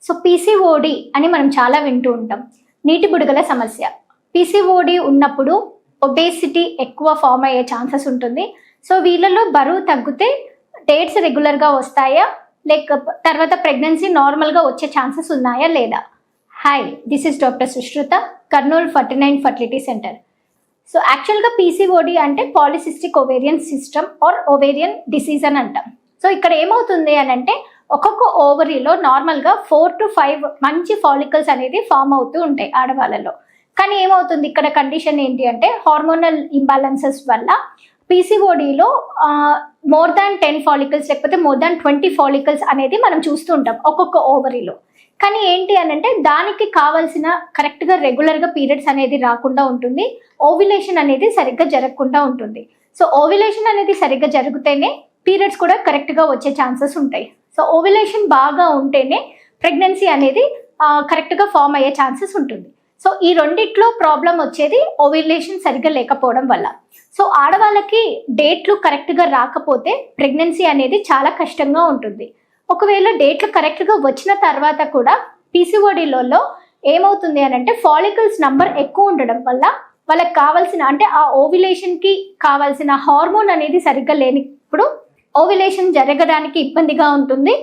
So PCOD అని మనం చాలా వింటూ ఉంటాం. నీటి బుడగల సమస్య. పీసీఓడి ఉన్నప్పుడు ఒబేసిటీ ఎక్కువ ఫామ్ అయ్యే ఛాన్సెస్ ఉంటుంది. సో వీళ్ళలో బరువు తగ్గితే డేట్స్ రెగ్యులర్గా వస్తాయా, లేక తర్వాత ప్రెగ్నెన్సీ నార్మల్గా వచ్చే ఛాన్సెస్ ఉన్నాయా లేదా? Hi, this is doctor Sushruta, Kurnool 49 fertility centre. So యాక్చువల్గా పీసీఓడి అంటే polycystic ovarian system or ovarian disease అని అంటాం. సో ఇక్కడ ఏమవుతుంది అని అంటే ఒక్కొక్క ఓవరీలో నార్మల్గా 4 to 5 మంచి ఫాలికల్స్ అనేది ఫామ్ అవుతూ ఉంటాయి ఆడవాళ్ళలో. కానీ ఏమవుతుంది ఇక్కడ కండిషన్ ఏంటి అంటే హార్మోనల్ ఇంబ్యాలెన్సెస్ వల్ల పీసీఓడిలో మోర్ దాన్ 10 ఫాలికల్స్ లేకపోతే మోర్ దాన్ 20 ఫాలికల్స్ అనేది మనం చూస్తూ ఉంటాం ఒక్కొక్క ఓవరీలో. కానీ ఏంటి అని అంటే దానికి కావాల్సిన కరెక్ట్గా రెగ్యులర్గా పీరియడ్స్ అనేది రాకుండా ఉంటుంది, ఓవ్యులేషన్ అనేది సరిగ్గా జరగకుండా ఉంటుంది. సో ఓవ్యులేషన్ అనేది సరిగ్గా జరిగితేనే పీరియడ్స్ కూడా కరెక్ట్గా వచ్చే ఛాన్సెస్ ఉంటాయి. సో ఓవ్యులేషన్ బాగా ఉంటేనే ప్రెగ్నెన్సీ అనేది కరెక్ట్గా ఫామ్ అయ్యే ఛాన్సెస్ ఉంటుంది. సో ఈ రెండిట్లో ప్రాబ్లం వచ్చేది ఓవ్యులేషన్ సరిగ్గా లేకపోవడం వల్ల. సో ఆడవాళ్ళకి డేట్లు కరెక్ట్గా రాకపోతే ప్రెగ్నెన్సీ అనేది చాలా కష్టంగా ఉంటుంది. ఒకవేళ డేట్లు కరెక్ట్గా వచ్చిన తర్వాత కూడా పీసీఓడిలో ఏమవుతుంది అని అంటే ఫాలికల్స్ నంబర్ ఎక్కువ ఉండడం వల్ల వాళ్ళకి కావాల్సిన అంటే ఆ ఓవ్యులేషన్కి కావాల్సిన హార్మోన్ అనేది సరిగ్గా లేనిప్పుడు ఓవ్యులేషన్ జరగడానికి ఇబ్బందిగా ఉంటుంది.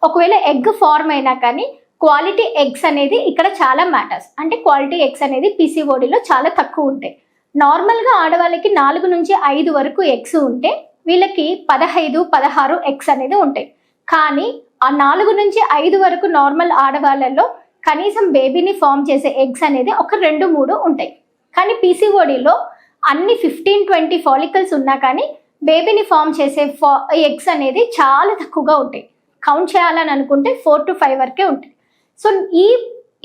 ఒకవేళ ఎగ్ ఫార్మ్ అయినా కానీ క్వాలిటీ ఎగ్స్ అనేది ఇక్కడ చాలా మ్యాటర్స్. అంటే క్వాలిటీ ఎగ్స్ అనేది పీసీఓడిలో చాలా తక్కువ ఉంటాయి. నార్మల్గా ఆడవాళ్ళకి 4 నుంచి 5 వరకు ఎగ్స్ ఉంటే వీళ్ళకి 15, 16 ఎగ్స్ అనేది ఉంటాయి. కానీ ఆ 4 నుంచి 5 వరకు నార్మల్ ఆడవాళ్ళలో కనీసం బేబీని ఫామ్ చేసే ఎగ్స్ అనేది ఒక 2, 3 ఉంటాయి. కానీ పీసీఓడిలో అన్ని 15-20 ఫాలికల్స్ ఉన్నా కానీ బేబీని ఫామ్ చేసే ఎగ్స్ అనేది చాలా తక్కువగా ఉంటాయి. కౌంట్ చేయాలని అనుకుంటే 4 to 5 వరకే ఉంటాయి. సో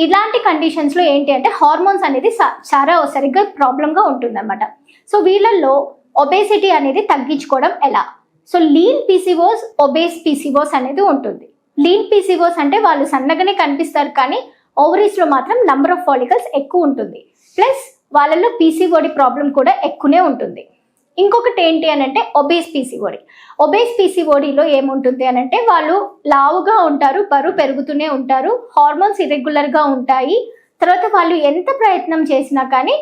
ఇలాంటి కండిషన్స్లో ఏంటి అంటే హార్మోన్స్ అనేది చాలా సరిగ్గా ప్రాబ్లంగా ఉంటుందన్నమాట. సో వీళ్ళల్లో ఒబేసిటీ అనేది తగ్గించుకోవడం ఎలా? So lean PCOS, obese PCOS అనేది ఉంటుంది. లీన్ పీసీఓస్ అంటే వాళ్ళు సన్నగానే కనిపిస్తారు కానీ ఓవరీస్లో మాత్రం నంబర్ ఆఫ్ ఫాలికల్స్ ఎక్కువ ఉంటుంది. ప్లస్ వాళ్ళలో పీసీఓడి ప్రాబ్లం కూడా ఎక్కువనే ఉంటుంది. ఇంకొకటి ఏంటి అని అంటే ఒబేస్ పీసీఓడి. ఒబేస్ పీసీఓడిలో ఏముంటుంది అని అంటే వాళ్ళు లావుగా ఉంటారు, బరువు పెరుగుతూనే ఉంటారు, హార్మోన్స్ ఇర్రెగ్యులర్గా ఉంటాయి. తర్వాత వాళ్ళు ఎంత ప్రయత్నం చేసినా కానీ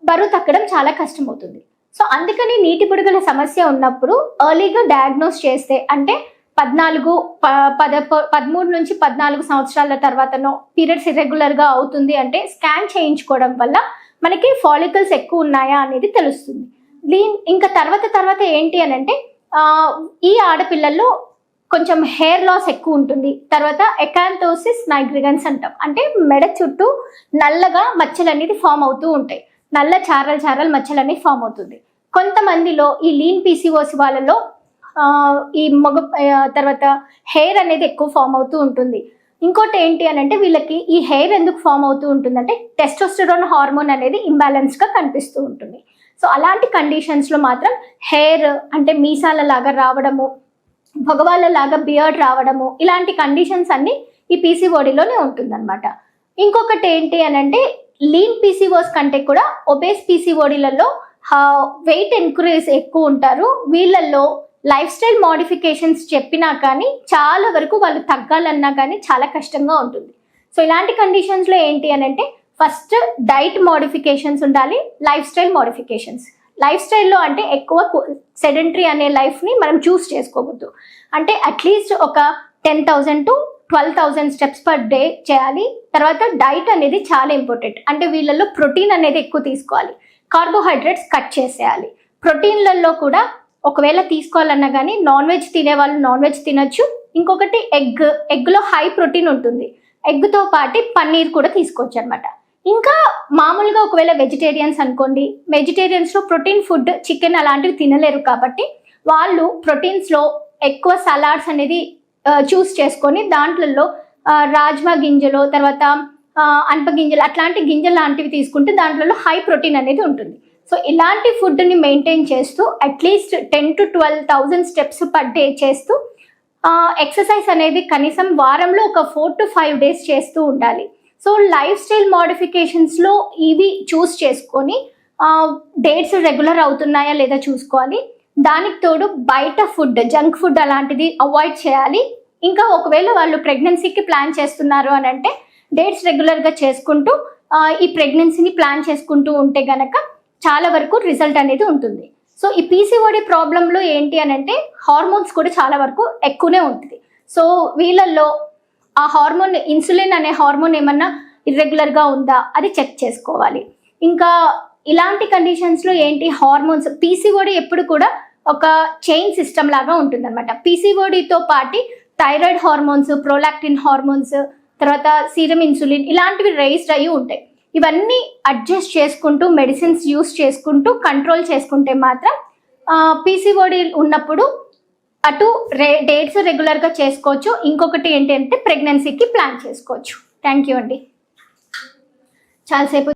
బరువు తగ్గడం చాలా కష్టమవుతుంది. సో అందుకని నీటి బుడగల సమస్య ఉన్నప్పుడు ఎర్లీగా డయాగ్నోస్ చేస్తే అంటే 13 నుంచి 14 సంవత్సరాల తర్వాతనో పీరియడ్స్ ఇర్రెగ్యులర్గా అవుతుంది అంటే స్కాన్ చేయించుకోవడం వల్ల మనకి ఫాలికల్స్ ఎక్కువ ఉన్నాయా అనేది తెలుస్తుంది. ఇంకా తర్వాత ఏంటి అని అంటే ఈ ఆడపిల్లల్లో కొంచెం హెయిర్ లాస్ ఎక్కువ ఉంటుంది. తర్వాత ఎకాంథోసిస్ నైగ్రిగన్స్ అంటాం. అంటే మెడ చుట్టూ నల్లగా మచ్చలు అనేది ఫామ్ అవుతూ ఉంటాయి. నల్ల చారలు మచ్చలు అనేది ఫామ్ అవుతుంది. కొంతమందిలో ఈ లీన్ పీసీఓస్ వాళ్ళలో ఈ తర్వాత హెయిర్ అనేది ఎక్కువ ఫామ్ అవుతూ ఉంటుంది. ఇంకోటి ఏంటి అని అంటే వీళ్ళకి ఈ హెయిర్ ఎందుకు ఫామ్ అవుతూ ఉంటుందంటే టెస్టోస్టెరాన్ హార్మోన్ అనేది ఇంబ్యాలెన్స్గా కనిపిస్తూ ఉంటుంది. సో అలాంటి కండిషన్స్లో మాత్రం హెయిర్ అంటే మీసాల లాగా రావడము, మగవాళ్ళలాగా బియర్డ్ రావడము, ఇలాంటి కండిషన్స్ అన్ని ఈ పీసీఓడిలోనే ఉంటుందన్నమాట. ఇంకొకటి ఏంటి అని అంటే లీన్ పీసీఓస్ కంటే కూడా ఒబేస్ పీసీఓడిలలో వెయిట్ ఇంక్రీజ్ ఎక్కువ ఉంటారు. వీళ్ళల్లో లైఫ్ స్టైల్ మోడిఫికేషన్స్ చెప్పినా కానీ చాలా వరకు వాళ్ళు తగ్గాలన్నా కానీ చాలా కష్టంగా ఉంటుంది. సో ఇలాంటి కండిషన్స్లో ఏంటి అని అంటే ఫస్ట్ డైట్ మోడిఫికేషన్స్ ఉండాలి, లైఫ్ స్టైల్ మోడిఫికేషన్స్. లైఫ్ స్టైల్లో అంటే ఎక్కువ సెడెంటరీ అనే లైఫ్ని మనం చూస్ చేసుకోవద్దు. అంటే అట్లీస్ట్ ఒక 10,000 to 12,000 స్టెప్స్ పర్ డే చేయాలి. తర్వాత డైట్ అనేది చాలా ఇంపార్టెంట్. అంటే వీళ్ళల్లో ప్రోటీన్ అనేది ఎక్కువ తీసుకోవాలి, కార్బోహైడ్రేట్స్ కట్ చేసేయాలి. ప్రోటీన్లలో కూడా ఒకవేళ తీసుకోవాలన్నా కానీ నాన్ వెజ్ తినేవాళ్ళు నాన్ వెజ్ తినొచ్చు. ఇంకొకటి ఎగ్లో హై ప్రోటీన్ ఉంటుంది. ఎగ్తో పాటు పన్నీర్ కూడా తీసుకోవచ్చు అనమాట. ఇంకా మామూలుగా ఒకవేళ వెజిటేరియన్స్ అనుకోండి, వెజిటేరియన్స్లో ప్రోటీన్ ఫుడ్ చికెన్ అలాంటివి తినలేరు కాబట్టి వాళ్ళు ప్రోటీన్స్లో ఎక్కువ సలాడ్స్ అనేది చూస్ చేసుకొని దాంట్లో రాజ్మా గింజలు, తర్వాత అనప గింజలు, అట్లాంటి గింజలు లాంటివి తీసుకుంటే దాంట్లో హై ప్రోటీన్ అనేది ఉంటుంది. సో ఇలాంటి ఫుడ్ని మెయింటైన్ చేస్తూ at least 10 to 12,000 steps per day చేస్తూ ఎక్సర్సైజ్ అనేది కనీసం వారంలో ఒక 4 to 5 డేస్ చేస్తూ ఉండాలి. సో లైఫ్ స్టైల్ మోడిఫికేషన్స్లో ఇవి చూస్ చేసుకొని డేట్స్ రెగ్యులర్ అవుతున్నాయా లేదా చూసుకోవాలి. దానికి తోడు బయట ఫుడ్, జంక్ ఫుడ్ అలాంటిది అవాయిడ్ చేయాలి. ఇంకా ఒకవేళ వాళ్ళు ప్రెగ్నెన్సీకి ప్లాన్ చేస్తున్నారు అని అంటే డేట్స్ రెగ్యులర్గా చేసుకుంటూ ఈ ప్రెగ్నెన్సీని ప్లాన్ చేసుకుంటూ ఉంటే గనక చాలా వరకు రిజల్ట్ అనేది ఉంటుంది. సో ఈ పీసీఓడి ప్రాబ్లంలో ఏంటి అని అంటే హార్మోన్స్ కూడా చాలా వరకు ఎక్కువనే ఉంటుంది. సో వీళ్ళల్లో ఆ హార్మోన్ ఇన్సులిన్ అనే హార్మోన్ ఏమన్నా ఇర్రెగ్యులర్గా ఉందా అది చెక్ చేసుకోవాలి. ఇంకా ఇలాంటి కండిషన్స్లో ఏంటి హార్మోన్స్ పీసీఓడి ఎప్పుడు కూడా ఒక చైన్ సిస్టమ్ లాగా ఉంటుంది అనమాట. పీసీఓడితో పాటు థైరాయిడ్ హార్మోన్స్, ప్రోలాక్టిన్ హార్మోన్స్, తర్వాత సీరం ఇన్సులిన్ ఇలాంటివి రైజ్డ్ అయ్యి ఉంటాయి. ఇవన్నీ అడ్జస్ట్ చేసుకుంటూ మెడిసిన్స్ యూస్ చేసుకుంటూ కంట్రోల్ చేసుకుంటే మాత్రం పీసీఓడి ఉన్నప్పుడు అటు డేట్స్ రెగ్యులర్గా చేసుకోవచ్చు. ఇంకొకటి ఏంటంటే ప్రెగ్నెన్సీకి ప్లాన్ చేసుకోవచ్చు. థ్యాంక్ యూ అండి. చాలాసేపు